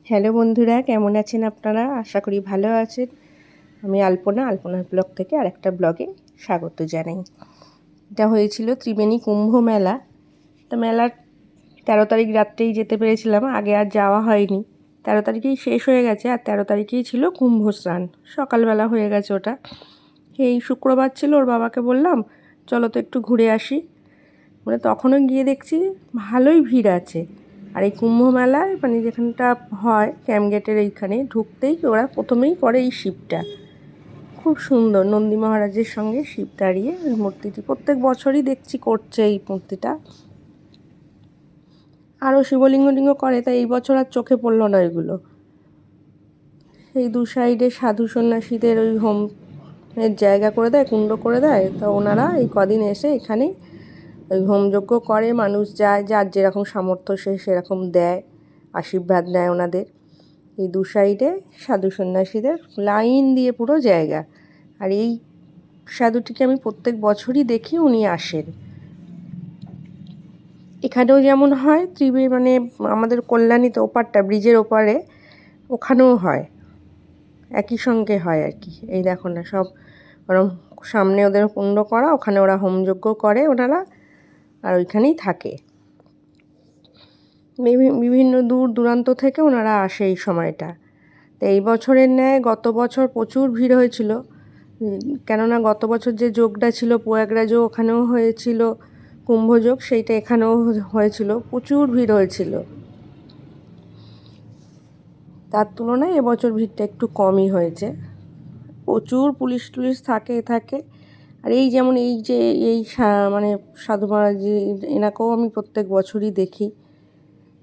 Hello বন্ধুরা, কেমন আছেন আপনারা? আশা করি ভালো আছেন। আমি আলপনার ব্লগ থেকে আরেকটা ব্লগে স্বাগত জানাই। এটা হয়েছিল ত্রিবেণী কুম্ভ মেলা। তো মেলার 13 তারিখ রাত্রেই যেতে পেরেছিলাম, আগে আর যাওয়া হয়নি। 13 তারিখেই শেষ হয়ে গেছে, আর 13 তারিখেই ছিল কুম্ভ স্নান। সকালবেলা হয়ে গেছে ওটা। এই শুক্রবার ছিল, ওর বাবাকে বললাম চলো তো একটু ঘুরে আসি। মানে তখনও গিয়ে দেখছি ভালোই ভিড় আছে। আর এই কুম্ভ মেলায় মানে যেখানটা হয় ক্যাম্প গেটের এইখানে ঢুকতেই ওরা প্রথমেই করে এই শিবটা। খুব সুন্দর, নন্দী মহারাজের সঙ্গে শিব দাঁড়িয়ে ওই মূর্তিটি প্রত্যেক বছরই দেখছি করছে এই মূর্তিটা। আরও শিবলিঙ্গ করে, তাই এই বছর আর চোখে পড়লো না এগুলো। এই দু সাইডে সাধু সন্ন্যাসীদের ওই হোমের জায়গা করে দেয়, কুণ্ড করে দেয়। তো ওনারা এই কদিন এসে এখানেই ওই হোমযজ্ঞ করে, মানুষ যায়, যার যেরকম সামর্থ্য সে সেরকম দেয়, আশীর্বাদ নেয় ওনাদের। এই দু সাইডে সাধু সন্ন্যাসীদের লাইন দিয়ে পুরো জায়গা। আর এই সাধুটিকে আমি প্রত্যেক বছরই দেখি, উনি আসেন। এখানেও যেমন হয় ত্রিবেণী মানে আমাদের কল্যাণীতে ওপারটা ব্রিজের ওপারে, ওখানেও হয়, একই সঙ্গে হয় আর কি। এই দেখো না, সব ওরম সামনে ওদের কুণ্ড করা, ওখানে ওরা হোমযজ্ঞ করে ওনারা, আর ওইখানেই থাকে। বিভিন্ন দূর দূরান্ত থেকে ওনারা আসে এই সময়টা। তো এই বছরের ন্যায় গত বছর প্রচুর ভিড় হয়েছিল, কেননা গত বছর যে যোগটা ছিল প্রয়াগরাজ, ওখানেও হয়েছিল কুম্ভযোগ, সেইটা এখানেও হয়েছিল, প্রচুর ভিড় হয়েছিল। তার তুলনায় এবছর ভিড়টা একটু কমই হয়েছে। প্রচুর পুলিশ টুলিশ থাকে। আর এই যেমন এই যে এই মানে সাধু মহারাজ এনাকেও আমি প্রত্যেক বছরই দেখি।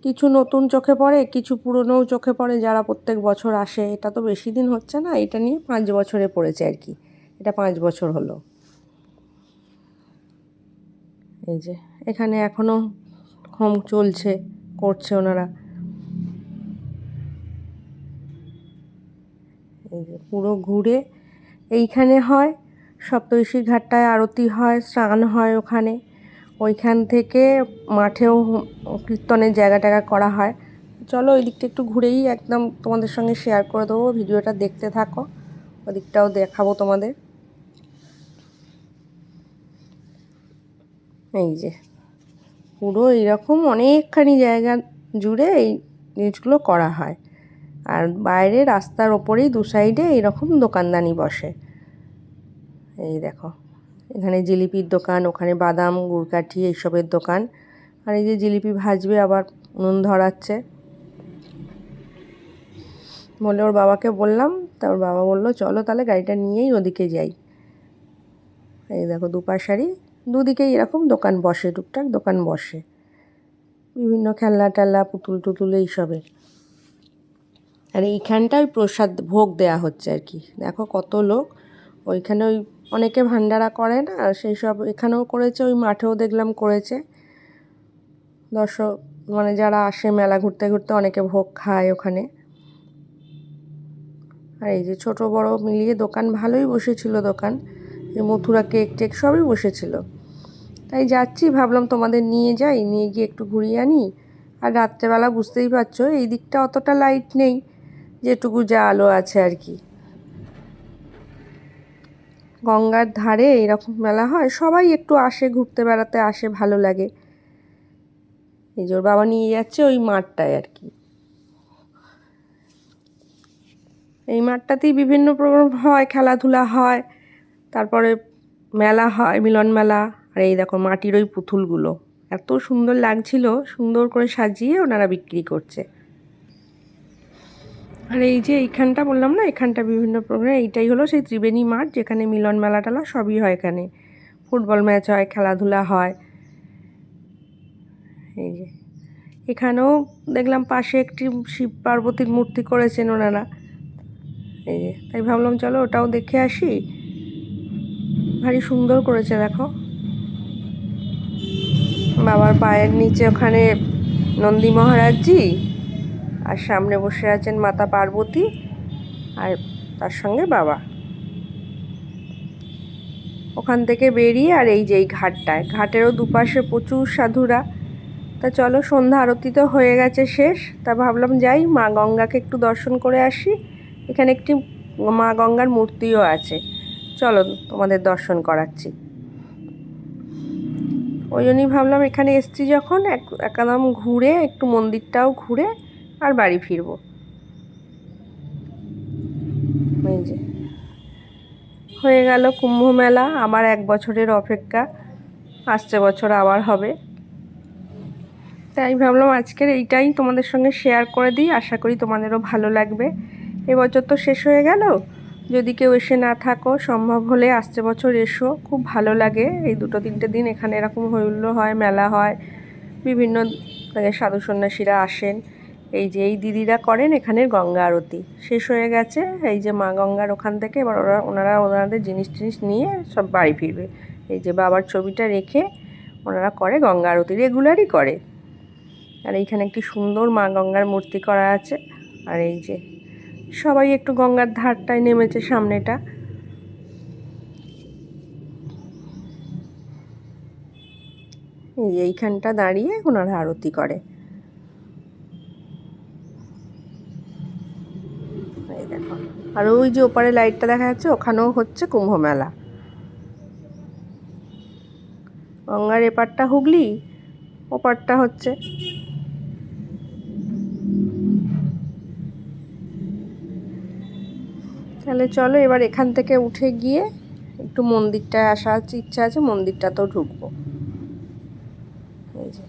কিছু নতুন চোখে পড়ে, কিছু পুরনোও চোখে পড়ে, যারা প্রত্যেক বছর আসে। এটা তো বেশি দিন হচ্ছে না, এটা নিয়ে 5 বছরে পড়েছে আর কি। এটা 5 বছর হলো। এই যে এখানে এখনও হোম চলছে, করছে ওনারা। এই যে পুরো ঘুরে এইখানে হয় সপ্তর্ষির ঘাটটায় আরতি হয়, স্নান হয় ওখানে। ওইখান থেকে মাঠেও কীর্তনের জায়গা করা হয়। চলো ওই দিকটা একটু ঘুরেই একদম তোমাদের সঙ্গে শেয়ার করে দেবো, ভিডিওটা দেখতে থাকো, ওদিকটাও দেখাবো তোমাদের। এই যে পুরো এইরকম অনেকখানি জায়গা জুড়ে এই জিনিসগুলো করা হয়। আর বাইরে রাস্তার ওপরেই দু সাইডে এইরকম দোকানদানি বসে। এই দেখো, এখানে জিলিপির দোকান, ওখানে বাদাম গুড়কাঠি এইসবের দোকান। আর এই যে জিলিপি ভাজবে, আবার উনুন ধরাচ্ছে বলে ওর বাবাকে বললাম। তা ওর বাবা বললো চলো তাহলে গাড়িটা নিয়েই ওদিকে যাই। এই দেখো দুপাশারি দুদিকেই এরকম দোকান বসে, টুকটাক দোকান বসে, বিভিন্ন খেলনা টেলনা পুতুল টুতুল এইসবের। আর এইখানটা ওই প্রসাদ ভোগ দেয়া হচ্ছে আর কি। দেখো কত লোক, ওইখানে ওই অনেকে ভান্ডারা করে না, সেই সব এখানেও করেছে, ওই মাঠেও দেখলাম করেছে। দর্শক মানে যারা আসে মেলা ঘুরতে ঘুরতে, অনেকে ভোগ খায় ওখানে। আর এই যে ছোট বড় মিলিয়ে দোকান ভালোই বসেছিল, দোকান এই মথুরা কেক টেক সবই বসেছিল। তাই যাচ্ছি, ভাবলাম তোমাদের নিয়ে যাই, নিয়ে গিয়ে একটু ঘুরিয়ে আনি। আর রাত্রেবেলা বুঝতেই পারছো এই দিকটা অতটা লাইট নেই, যেটুকু যা আলো আছে আর কি। গঙ্গার ধারে এরকম মেলা হয়, সবাই একটু আসে, ঘুরতে বেড়াতে আসে, ভালো লাগে। এই যে ওর বাবা নিয়ে যাচ্ছে ওই মাঠটায় আর কি। এই মাঠটাতেই বিভিন্ন প্রোগ্রাম হয়, খেলাধুলা হয়, তারপরে মেলা হয়, মিলন মেলা। আর এই দেখো মাটির ওই পুতুলগুলো এত সুন্দর লাগছিল, সুন্দর করে সাজিয়ে ওনারা বিক্রি করছে। আর এই যে এইখানটা বললাম না, এখানটা বিভিন্ন প্রোগ্রাম, এইটাই হলো সেই ত্রিবেণী মাঠ, যেখানে মিলন মেলা টেলা সবই হয়। এখানে ফুটবল ম্যাচ হয়, খেলাধুলা হয়। এই যে এখানেও দেখলাম পাশে একটি শিব পার্বতীর মূর্তি করেছেন ওনারা। এই যে তাই ভাবলাম চলো ওটাও দেখে আসি, ভারী সুন্দর করেছে দেখো। বাবার পায়ের নিচে ওখানে নন্দী মহারাজজি, আর সামনে বসে আছেন মাতা পার্বতী, আর তার সঙ্গে বাবা। ওখান থেকে বেরিয়ে আর এই যে এই ঘাটটায়, ঘাটেরও দুপাশে প্রচুর সাধুরা, তা চলো, সন্ধ্যা আরতি তো হয়ে গেছে শেষ। তা ভাবলাম যাই মা গঙ্গাকে একটু দর্শন করে আসি। এখানে একটি মা গঙ্গার মূর্তিও আছে, চলো তোমাদের দর্শন করাচ্ছি। ওই জন্যই ভাবলাম এখানে এসছি যখন একদম ঘুরে একটু মন্দিরটাও ঘুরে আর বাড়ি ফিরবো। এই যে হয়ে গেল কুম্ভ মেলা, আমার 1 বছরের অপেক্ষা, আসছে বছর আবার হবে। তাই ভাবলাম আজকের এইটাই তোমাদের সঙ্গে শেয়ার করে দিই, আশা করি তোমাদেরও ভালো লাগবে। এবছর তো শেষ হয়ে গেল, যদি কেউ এসে না থাকো সম্ভব হলে আসছে বছর এসো, খুব ভালো লাগে। এই 2-3টে দিন এখানে এরকম হইহুল্লোড় হয়, মেলা হয়, বিভিন্ন সাধু সন্ন্যাসীরা আসেন। এই যে এই দিদিরা করেন এখানের গঙ্গা আরতি, শেষ হয়ে গেছে। এই যে মা গঙ্গার ওখান থেকে এবার ওনাদের জিনিস টিনিস নিয়ে সব বাড়ি ফিরবে। এই যে বাবার ছবিটা রেখে ওনারা করে গঙ্গা আরতি, রেগুলারই করে। আর এইখানে একটি সুন্দর মা গঙ্গার মূর্তি করা আছে। আর এই যে সবাই একটু গঙ্গার ধারটায় নেমেছে সামনেটা। এই যে এইখানটা দাঁড়িয়ে ওনারা আরতি করে। এই দেখো, আর ওই যে ওপারে লাইটটা দেখা যাচ্ছে, ওখানেও হচ্ছে কুম্ভ মেলা। গঙ্গার এপারটা হুগলি, ওপারটা হচ্ছে। তাহলে চলো এবার এখান থেকে উঠে গিয়ে একটু মন্দিরটায় আসার ইচ্ছা আছে, মন্দিরটাতেও ঢুকবো। এই যে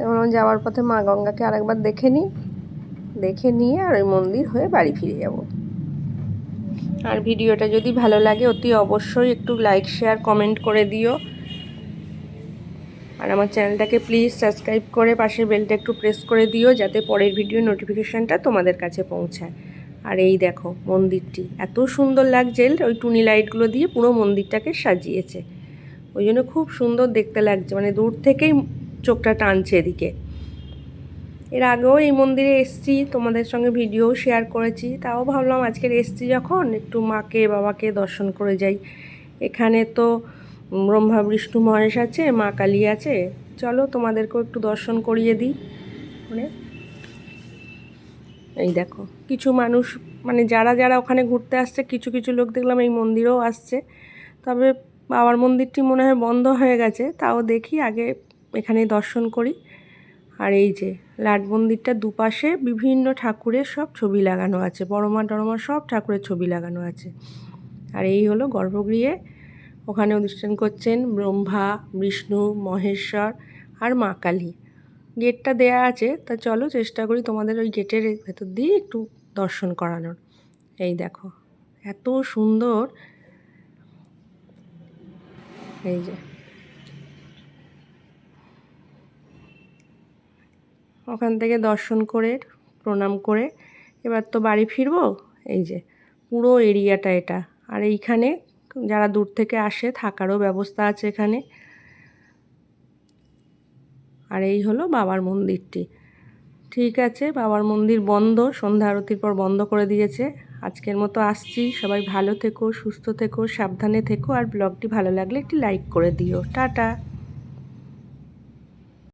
এবং যাওয়ার পথে মা গঙ্গাকে আরেকবার দেখে নিই, দেখে নিয়ে আর ওই মন্দির হয়ে বাড়ি ফিরে যাব। আর ভিডিওটা যদি ভালো লাগে অতি অবশ্যই একটু লাইক শেয়ার কমেন্ট করে দিও। আর আমার চ্যানেলটাকে প্লিজ সাবস্ক্রাইব করে পাশের বেলটা একটু প্রেস করে দিও, যাতে পরের ভিডিও নোটিফিকেশানটা তোমাদের কাছে পৌঁছায়। আর এই দেখো মন্দিরটি এত সুন্দর লাগছে, ওই টুনি লাইটগুলো দিয়ে পুরো মন্দিরটাকে সাজিয়েছে, ওই জন্য খুব সুন্দর দেখতে লাগছে, মানে দূর থেকেই চোখটা টানছে এদিকে। এর আগেও এই মন্দিরে এসেছি, তোমাদের সঙ্গে ভিডিও শেয়ার করেছি, তাও ভাবলাম আজকের এসেছি যখন একটু মাকে বাবাকে দর্শন করে যাই। এখানে তো ব্রহ্মা বিষ্ণু মহেশ আছে, মা কালী আছে, চলো তোমাদেরকেও একটু দর্শন করিয়ে দিই। মানে এই দেখো কিছু মানুষ, মানে যারা যারা ওখানে ঘুরতে আসছে, কিছু কিছু লোক দেখলাম এই মন্দিরেও আসছে। তবে বাবার মন্দিরটি মনে হয় বন্ধ হয়ে গেছে, তাও দেখি আগে এখানে দর্শন করি। আর এই যে লাট মন্দিরটার দুপাশে বিভিন্ন ঠাকুরের সব ছবি লাগানো আছে, বড়মা টড়মা সব ঠাকুরের ছবি লাগানো আছে। আর এই হলো গর্ভগৃহে, ওখানে অনুষ্ঠান করছেন ব্রহ্মা বিষ্ণু মহেশ্বর আর মা কালী। গেটটা দেয়া আছে, তা চলো চেষ্টা করি তোমাদের ওই গেটের ভেতর দিয়ে একটু দর্শন করানোর। এই দেখো এত সুন্দর, এই যে ওখান থেকে দর্শন করে প্রণাম করে এবার তো বাড়ি ফিরবো। এই যে পুরো এরিয়াটা এটা, আর এইখানে যারা দূর থেকে আসে থাকারও ব্যবস্থা আছে এখানে। আর এই হলো বাবার মন্দিরটি। ঠিক আছে, বাবার মন্দির বন্ধ, সন্ধ্যা আরতির পর বন্ধ করে দিয়েছে। আজকের মতো আসছি, সবাই ভালো থেকো, সুস্থ থেকো, সাবধানে থেকো। আর ব্লগটি ভালো লাগলে একটি লাইক করে দিও। টাটা।